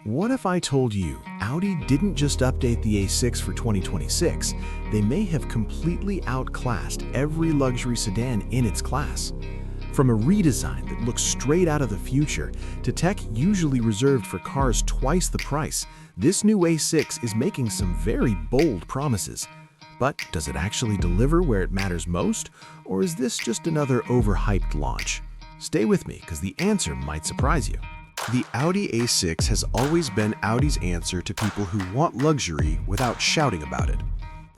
What if I told you Audi didn't just update the A6 for 2026, they may have completely outclassed every luxury sedan in its class? From a redesign that looks straight out of the future to tech usually reserved for cars twice the price, this new A6 is making some very bold promises. But does it actually deliver where it matters most, or is this just another overhyped launch? Stay with me, because the answer might surprise you. The Audi A6 has always been Audi's answer to people who want luxury without shouting about it.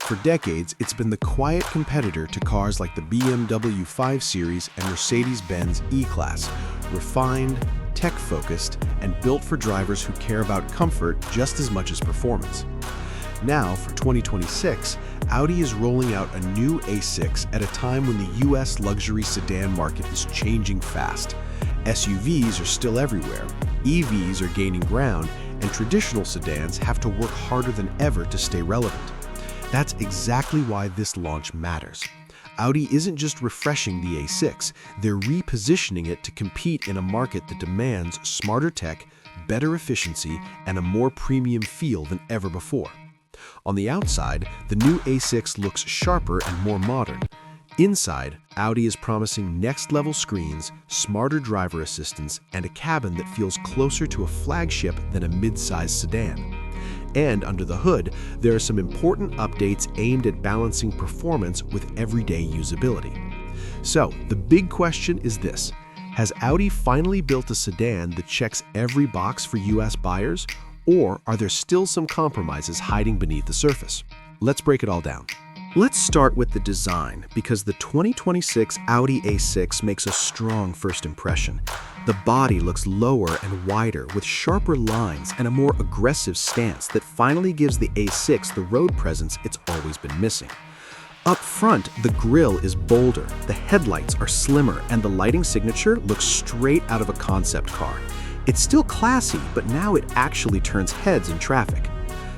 For decades, it's been the quiet competitor to cars like the BMW 5 Series and Mercedes-Benz E-Class, refined, tech-focused, and built for drivers who care about comfort just as much as performance. Now, for 2026, Audi is rolling out a new A6 at a time when the US luxury sedan market is changing fast. SUVs are still everywhere, EVs are gaining ground, and traditional sedans have to work harder than ever to stay relevant. That's exactly why this launch matters. Audi isn't just refreshing the A6, they're repositioning it to compete in a market that demands smarter tech, better efficiency, and a more premium feel than ever before. On the outside, the new A6 looks sharper and more modern. Inside, Audi is promising next-level screens, smarter driver assistance, and a cabin that feels closer to a flagship than a mid-size sedan. And under the hood, there are some important updates aimed at balancing performance with everyday usability. So, the big question is this: has Audi finally built a sedan that checks every box for US buyers, or are there still some compromises hiding beneath the surface? Let's break it all down. Let's start with the design, because the 2026 Audi A6 makes a strong first impression. The body looks lower and wider with sharper lines and a more aggressive stance that finally gives the A6 the road presence it's always been missing. Up front, the grille is bolder, the headlights are slimmer, and the lighting signature looks straight out of a concept car. It's still classy, but now it actually turns heads in traffic.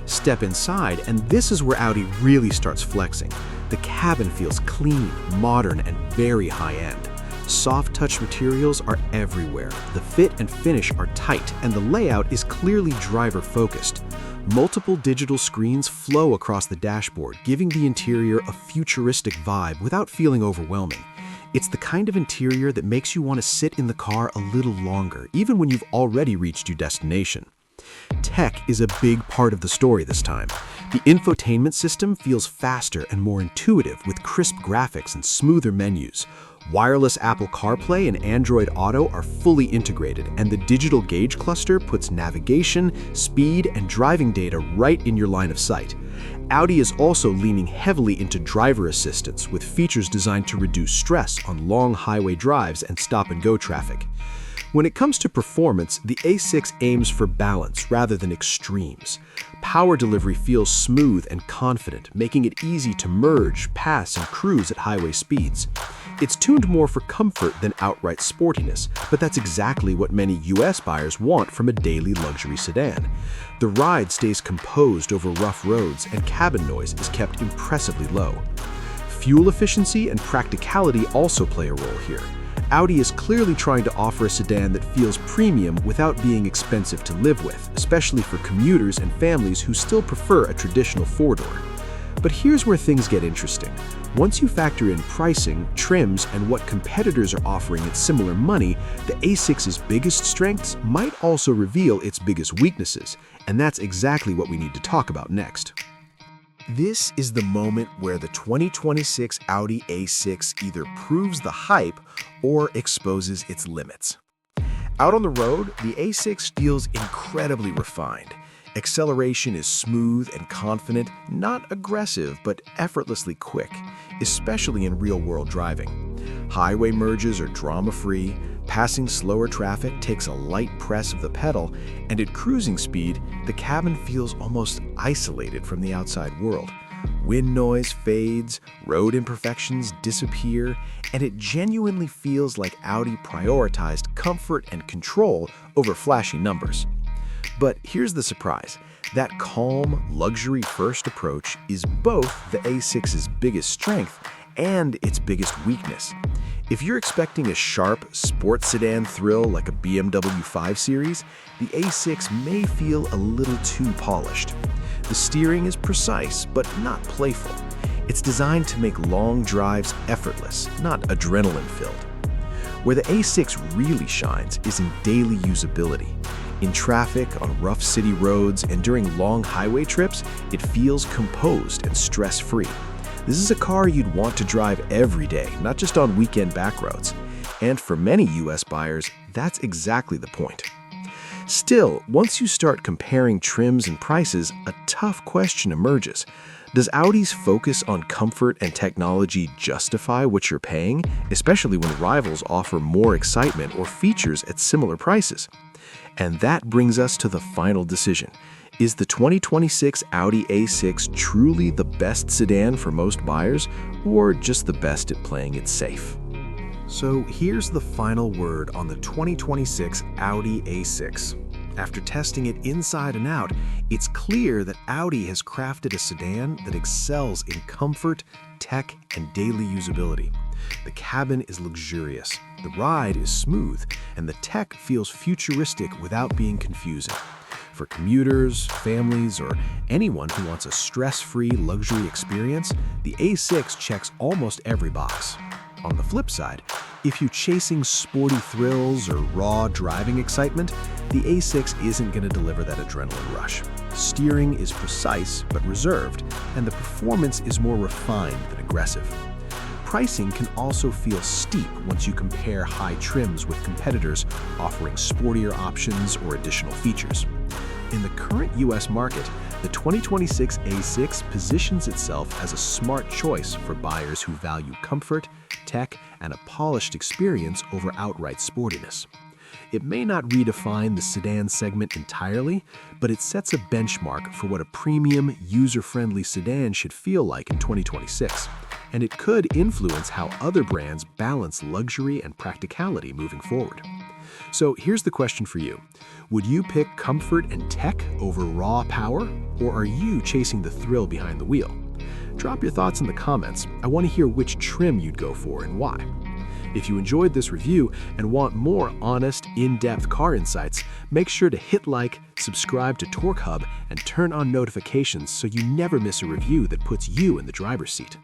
Step inside, and this is where Audi really starts flexing. The cabin feels clean, modern, and very high-end. Soft touch materials are everywhere. The fit and finish are tight, and the layout is clearly driver-focused. Multiple digital screens flow across the dashboard, giving the interior a futuristic vibe without feeling overwhelming. It's the kind of interior that makes you want to sit in the car a little longer, even when you've already reached your destination. Tech is a big part of the story this time. The infotainment system feels faster and more intuitive with crisp graphics and smoother menus. Wireless Apple CarPlay and Android Auto are fully integrated, and the digital gauge cluster puts navigation, speed, and driving data right in your line of sight. Audi is also leaning heavily into driver assistance with features designed to reduce stress on long highway drives and stop-and-go traffic. When it comes to performance, the A6 aims for balance rather than extremes. Power delivery feels smooth and confident, making it easy to merge, pass, and cruise at highway speeds. It's tuned more for comfort than outright sportiness, but that's exactly what many US buyers want from a daily luxury sedan. The ride stays composed over rough roads, and cabin noise is kept impressively low. Fuel efficiency and practicality also play a role here. Audi is clearly trying to offer a sedan that feels premium without being expensive to live with, especially for commuters and families who still prefer a traditional four-door. But here's where things get interesting. Once you factor in pricing, trims, and what competitors are offering at similar money, the A6's biggest strengths might also reveal its biggest weaknesses, and that's exactly what we need to talk about next. This is the moment where the 2026 Audi A6 either proves the hype or exposes its limits. Out on the road, the A6 feels incredibly refined. Acceleration is smooth and confident, not aggressive, but effortlessly quick, especially in real-world driving. Highway merges are drama-free, passing slower traffic takes a light press of the pedal, and at cruising speed, the cabin feels almost isolated from the outside world. Wind noise fades, road imperfections disappear, and it genuinely feels like Audi prioritized comfort and control over flashy numbers. But here's the surprise. That calm, luxury-first approach is both the A6's biggest strength and its biggest weakness. If you're expecting a sharp, sports sedan thrill like a BMW 5 Series, the A6 may feel a little too polished. The steering is precise, but not playful. It's designed to make long drives effortless, not adrenaline-filled. Where the A6 really shines is in daily usability. In traffic, on rough city roads, and during long highway trips, it feels composed and stress-free. This is a car you'd want to drive every day, not just on weekend backroads. And for many US buyers, that's exactly the point. Still, once you start comparing trims and prices, a tough question emerges. Does Audi's focus on comfort and technology justify what you're paying, especially when rivals offer more excitement or features at similar prices? And that brings us to the final decision. Is the 2026 Audi A6 truly the best sedan for most buyers, or just the best at playing it safe? So here's the final word on the 2026 Audi A6. After testing it inside and out, it's clear that Audi has crafted a sedan that excels in comfort, tech, and daily usability. The cabin is luxurious, the ride is smooth, and the tech feels futuristic without being confusing. For commuters, families, or anyone who wants a stress-free luxury experience, the A6 checks almost every box. On the flip side, if you're chasing sporty thrills or raw driving excitement, the A6 isn't going to deliver that adrenaline rush. Steering is precise but reserved, and the performance is more refined than aggressive. Pricing can also feel steep once you compare high trims with competitors offering sportier options or additional features. In the current US market, the 2026 A6 positions itself as a smart choice for buyers who value comfort, tech, and a polished experience over outright sportiness. It may not redefine the sedan segment entirely, but it sets a benchmark for what a premium, user-friendly sedan should feel like in 2026. And it could influence how other brands balance luxury and practicality moving forward. So here's the question for you. Would you pick comfort and tech over raw power, or are you chasing the thrill behind the wheel? Drop your thoughts in the comments. I want to hear which trim you'd go for and why. If you enjoyed this review and want more honest, in-depth car insights, make sure to hit like, subscribe to TorqueHub, and turn on notifications so you never miss a review that puts you in the driver's seat.